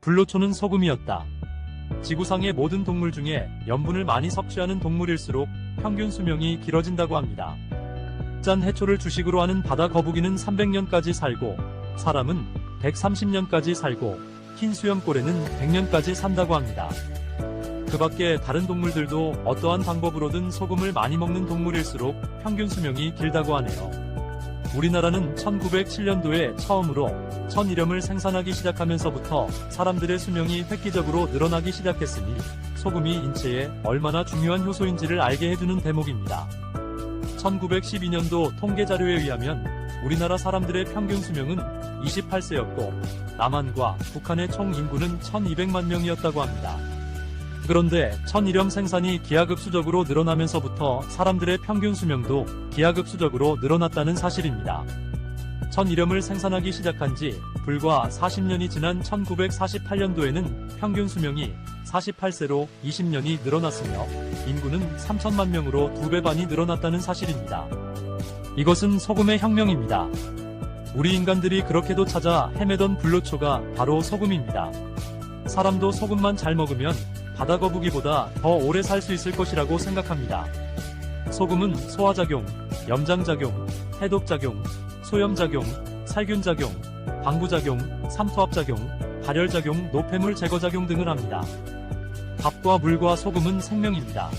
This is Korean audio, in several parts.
불로초는 소금이었다. 지구상의 모든 동물 중에 염분을 많이 섭취하는 동물일수록 평균 수명이 길어진다고 합니다. 짠 해초를 주식으로 하는 바다 거북이는 300년까지 살고, 사람은 130년까지 살고, 흰 수염고래는 100년까지 산다고 합니다. 그 밖에 다른 동물들도 어떠한 방법으로든 소금을 많이 먹는 동물일수록 평균 수명이 길다고 하네요. 우리나라는 1907년도에 처음으로 천일염을 생산하기 시작하면서부터 사람들의 수명이 획기적으로 늘어나기 시작했으니 소금이 인체에 얼마나 중요한 효소인지를 알게 해주는 대목입니다. 1912년도 통계자료에 의하면 우리나라 사람들의 평균 수명은 28세였고 남한과 북한의 총 인구는 1200만 명이었다고 합니다. 그런데 천일염 생산이 기하급수적으로 늘어나면서부터 사람들의 평균 수명도 기하급수적으로 늘어났다는 사실입니다. 천일염을 생산하기 시작한 지 불과 40년이 지난 1948년도에는 평균 수명이 48세로 20년이 늘어났으며 인구는 3천만 명으로 2배 반이 늘어났다는 사실입니다. 이것은 소금의 혁명입니다. 우리 인간들이 그렇게도 찾아 헤매던 불로초가 바로 소금입니다. 사람도 소금만 잘 먹으면 바다거북이보다 더 오래 살 수 있을 것이라고 생각합니다. 소금은 소화작용, 염장작용, 해독작용, 소염작용, 살균작용, 방부작용, 삼투압작용, 발열작용, 노폐물 제거작용 등을 합니다. 밥과 물과 소금은 생명입니다.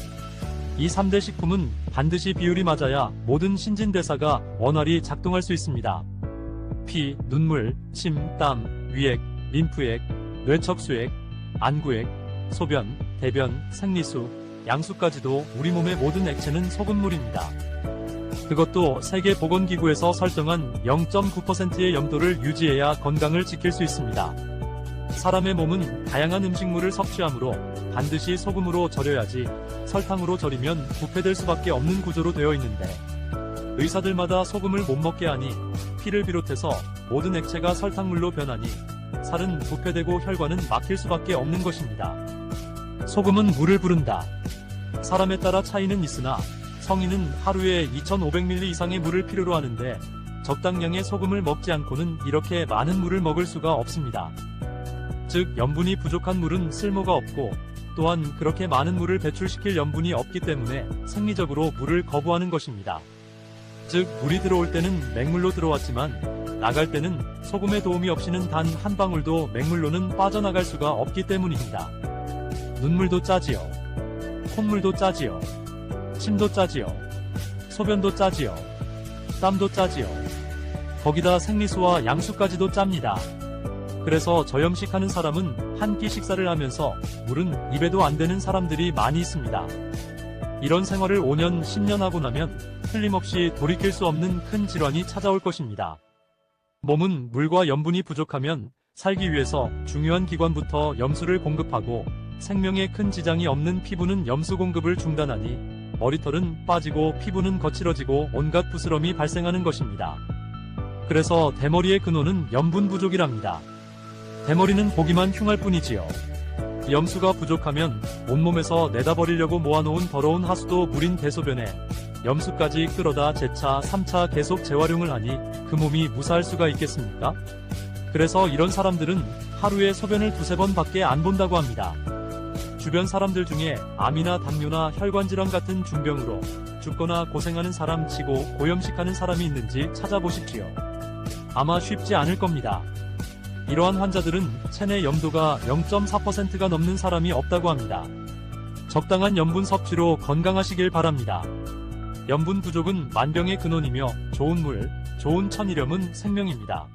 이 3대 식품은 반드시 비율이 맞아야 모든 신진대사가 원활히 작동할 수 있습니다. 피, 눈물, 침, 땀, 위액, 림프액, 뇌척수액, 안구액, 소변, 대변, 생리수, 양수까지도 우리 몸의 모든 액체는 소금물입니다. 그것도 세계보건기구에서 설정한 0.9%의 염도를 유지해야 건강을 지킬 수 있습니다. 사람의 몸은 다양한 음식물을 섭취하므로 반드시 소금으로 절여야지 설탕으로 절이면 부패될 수밖에 없는 구조로 되어 있는데 의사들마다 소금을 못 먹게 하니 피를 비롯해서 모든 액체가 설탕물로 변하니 살은 부패되고 혈관은 막힐 수밖에 없는 것입니다. 소금은 물을 부른다. 사람에 따라 차이는 있으나 성인은 하루에 2500ml 이상의 물을 필요로 하는데 적당량의 소금을 먹지 않고는 이렇게 많은 물을 먹을 수가 없습니다. 즉 염분이 부족한 물은 쓸모가 없고 또한 그렇게 많은 물을 배출시킬 염분이 없기 때문에 생리적으로 물을 거부하는 것입니다. 즉 물이 들어올 때는 맹물로 들어왔지만 나갈 때는 소금의 도움이 없이는 단 한 방울도 맹물로는 빠져나갈 수가 없기 때문입니다. 눈물도 짜지요. 콧물도 짜지요. 침도 짜지요. 소변도 짜지요. 땀도 짜지요. 거기다 생리수와 양수까지도 짭니다. 그래서 저염식하는 사람은 한 끼 식사를 하면서 물은 입에도 안 되는 사람들이 많이 있습니다. 이런 생활을 5년, 10년 하고 나면 틀림없이 돌이킬 수 없는 큰 질환이 찾아올 것입니다. 몸은 물과 염분이 부족하면 살기 위해서 중요한 기관부터 염수를 공급하고 생명에 큰 지장이 없는 피부는 염수 공급을 중단하니 머리털은 빠지고 피부는 거칠어지고 온갖 부스럼이 발생하는 것입니다. 그래서 대머리의 근원은 염분 부족이랍니다. 대머리는 보기만 흉할 뿐이지요. 염수가 부족하면 온몸에서 내다버리려고 모아놓은 더러운 하수도 물인 대소변에 염수까지 끌어다 재차 3차 계속 재활용을 하니 그 몸이 무사할 수가 있겠습니까? 그래서 이런 사람들은 하루에 소변을 2-3번 밖에 안 본다고 합니다. 주변 사람들 중에 암이나 당뇨나 혈관질환 같은 중병으로 죽거나 고생하는 사람 치고 고염식하는 사람이 있는지 찾아보십시오. 아마 쉽지 않을 겁니다. 이러한 환자들은 체내 염도가 0.4%가 넘는 사람이 없다고 합니다. 적당한 염분 섭취로 건강하시길 바랍니다. 염분 부족은 만병의 근원이며 좋은 물, 좋은 천일염은 생명입니다.